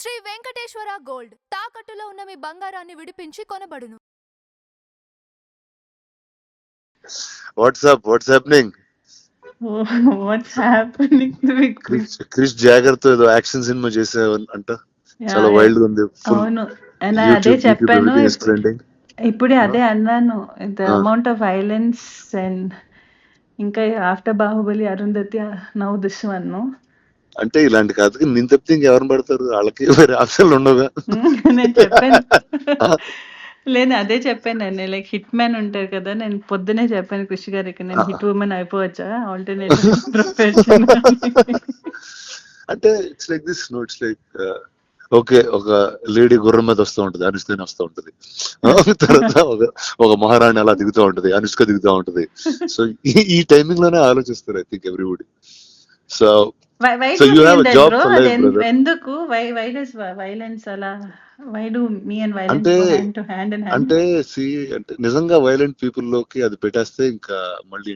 Shri Venkateswara gold తాకట్టులో ఉన్న మీ బంగారాన్ని విడిపించి కొనబడును. What's happening? What's happening with Krish జాగర్ తో ఏదో యాక్షన్ సినిమా చేసావు అంట, చాలా వైల్డ్ గా ఉంది. అవును, అదే చెప్పాను. ఇప్పుడే Huh? అదే అన్నాను, the Huh. Amount of violence and ఇంకా after Baahubali Arundhati now this one. అంటే ఇలాంటి కథకి నేను తప్పితే ఇంకెవరిని పడతారు? వాళ్ళకి వేరే ఆప్షన్లు ఉండవుగా. నేను చెప్పాను లేదు, అదే చెప్పాను నేను. లైక్ హిట్ మ్యాన్ ఉంటారు కదా, నేను పొద్దునే చెప్పాను కృషి గారికి, నేను హిట్ ఉమెన్ అయిపోవచ్చా ఆల్టర్నేటివ్ ప్రొఫెషన్. అంటే it's like this, no it's like okay, ఒక లేడీ గుర్రం మీద వస్తూ ఉంటది, అనుష్కని వస్తూ ఉంటది. తర్వాత ఒక మహారాణి అలా దిగుతూ ఉంటది, అనుష్క దిగుతూ ఉంటది. సో ఈ టైమింగ్ లోనే ఆలోచిస్తారు I think everybody. So Why So do you you have feel a that, job bro? for life, brother. ఎందుకు why does violence అలా, why do me and violence అంటే go hand to hand in hand? అంటే అంటే నిజంగా violent people లోకి అది పెట్టేస్తే ఇంకా మళ్ళీ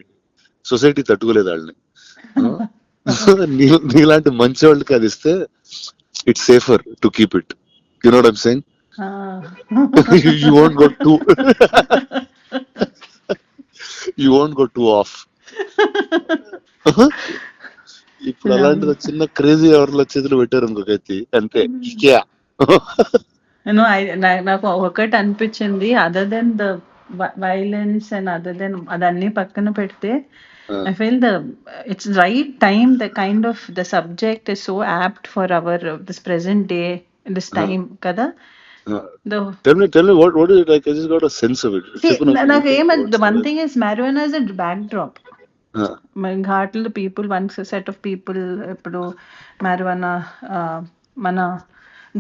సొసైటీ తట్టుకోలేదు వాళ్ళని. నీలాంటి మంచి వాళ్ళకి అది ఇస్తే it's safer to keep it. You know what I'm saying? You won't go two you won't go two of. ఇప్పుడు అలాంటిది చిన్న క్రేజీ ఎవరిలో చేతులు పెట్టారు ఇంకొకైతే అంతే. నాకు ఒకటి అనిపించింది, other than the violence and other than అదన్నీ పక్కన పెడితే, I feel it's right time, the kind of the subject is so apt for our this present day, this time kada. Tell me what is it like? I just got a sense of it. The one thing is marijuana is a backdrop. ఘాట్లు people, one set of people ఇప్పుడు marijuana మన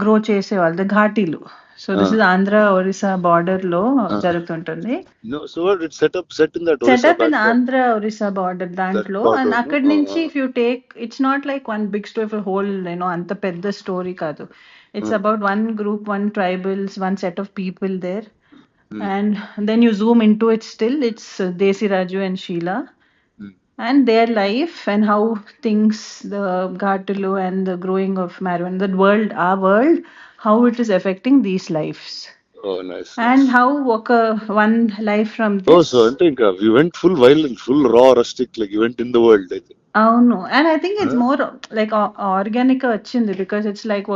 grow చేసే వాళ్ళు ఘాటీలు. So this is Andhra Orissa border లో జరుగుతుంటుంది. Setup in Andhra Orissa border దాంట్లో. And అక్కడి నుంచి if you take, it's not like one big story for whole, you know అంత పెద్ద స్టోరీ కాదు. It's about one group, one tribals, one set of people there. And then you zoom into it, still it's Desi Raju and Sheila and their life and how things, the Ghatalu and the growing of marijuana, the world, our world, how it is affecting these lives. Oh, nice. And how one life from this. Oh, so I think we went full violent, full raw, rustic, like you went in the world, I think. అవును, and I think it's more like organic గా వచ్చింది, because it's like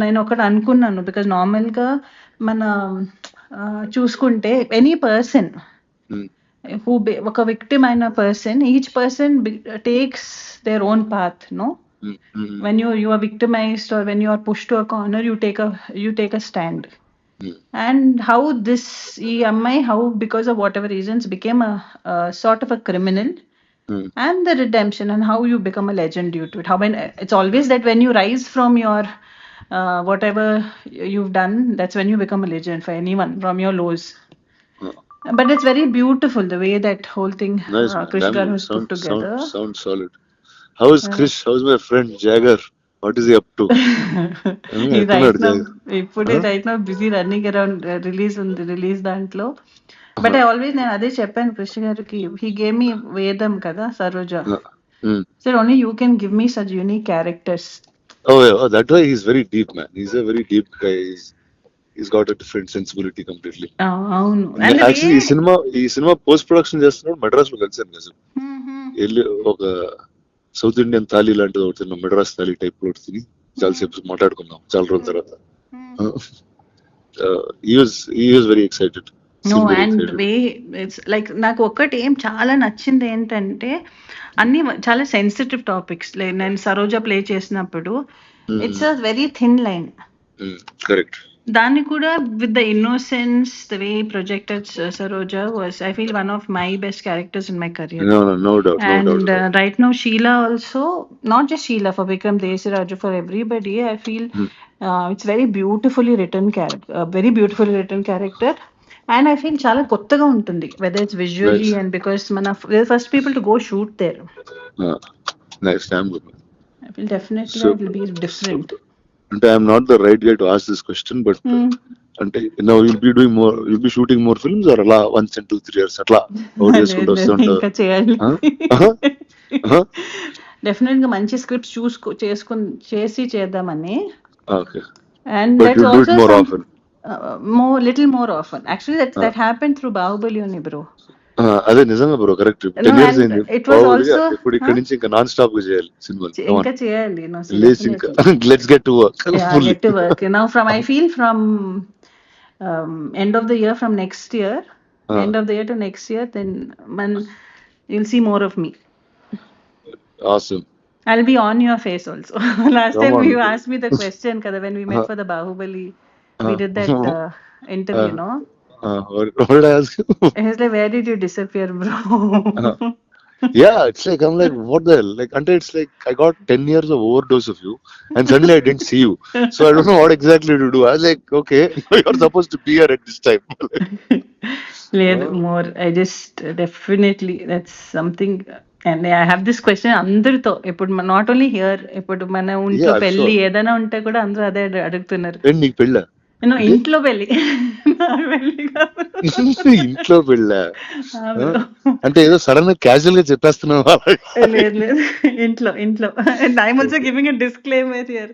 నేను ఒకటి అనుకున్నాను, because normal గా మన చూసుకుంటే any person who ఒక విక్టిమ్ అయిన person, each person takes their own path, no. when you are victimized or when you are pushed to a corner, you take a stand. And how this ఈ అమ్మాయి, how because of whatever reasons became a sort of a criminal. And the redemption and how you become a legend due to it. How when it's always that when you rise from your whatever you've done, that's when you become a legend for anyone from your lows. But it's very beautiful the way that whole thing Krish Garu has put together. Sounds solid. How is Krish? How's my friend Jagger? What is he up to? He's right now busy running around release దాంట్లో. But I always, నేను అదే చెప్పాను కృష్ణ గారికి, he gave me వేదం కదా, Saroja. Sir only you can give me such unique characters. Oh, that way he's very deep, man. He's a very deep guy. He's got a different sensibility completely. అవును, actually ఈ cinema post production చేస్తున్నాడు మద్రాస్ లో కలిసాను కదా. వెళ్ళి ఒక south Indian thali లాంటిది ఒకటి తిన్నాం, మెడ్రాస్ థాలీ టైప్ లో ఒకటి తిని చాలాసేపు మాట్లాడుకున్నాం చాలా రోజుల తర్వాత. he was very excited. And way it's like, నాకు ఒక్కటి ఏం చాలా నచ్చింది ఏంటంటే, అన్ని చాలా సెన్సిటివ్ టాపిక్స్. లైక్ నేను సరోజ ప్లే చేసినప్పుడు it's a very thin line. Correct. దాన్ని కూడా with the innocence, the way projected Saroja was, I feel one of my best characters in my career. No doubt. And right now Sheila also, not just Sheila, for Vikram, Desi Raju, for everybody, I feel it's very beautifully written character, very beautifully written character. And I feel చాలా కొత్తగా ఉంటుంది, whether it's visually and because we're the first people to go shoot there. Nice. I feel definitely it will be different. అంటే I'm not the right guy to ask this question, but అంటే now you'll be shooting more films or అలా once in 2-3 years అట్లా out చేసుకుంటూ వస్తుంటారు? ఇంకా చేయాలి. Definite గా మంచి స్క్రిప్ట్స్ చేసి చేద్దామని. Okay. And But that's you do it also more some often. little more often. Actually, Uh, that happened through Bahubali only, bro. అదే నిజంగా bro correct No, 10 years and అయింది it was బాహుబలి. also, ఇప్పుడు huh? ఇక్కడి నుంచి ఇంకా non stop గా చేయాలి సినిమాలు. ఇంకా చేయాలి, no, so లేచి ఇంకా definitely. Let's get to work Yeah, fully. get to work. Now, I feel from end of the year, from next year, end of the year to next year, then you'll see more of me. Awesome. I'll be on your face also. Last Come time on. you asked me the question, kada, when we met for the Bahubali, we did that interview, no? What did I ask you? He was like, where did you disappear, bro? Yeah, it's like I'm like what the hell? Like until it's like I got 10 years of overdose of you and suddenly I didn't see you. So I don't know what exactly to do. I was like, okay, you're supposed to be here at this time. లేదు more I just definitely that's something. And I have this question అందరితో, ఇప్పుడు not only here, ఇప్పుడు మన ఇంట్లో Yeah, I'm పెళ్లి sure. ఏదైనా ఉంటే కూడా అందరూ అదే అడుగుతున్నారు. ఏంటి నీకు పెళ్ళా? నేను అంటే ఇంట్లో పెళ్లి, నా పెళ్లి కాదు. ఇంట్లో పెళ్ళా? ఆ bro. అంటే ఏదో సడన్ గా క్యాజువల్ గా చెప్పేస్తున్నావా? లేదు లేదు, ఇంట్లో ఇంట్లో. And I'm also giving a disclaimer here,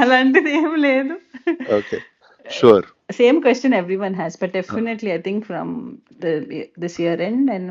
అలాంటిది ఏం లేదు. Okay, sure. Same question everyone has, but definitely I think from this year end, and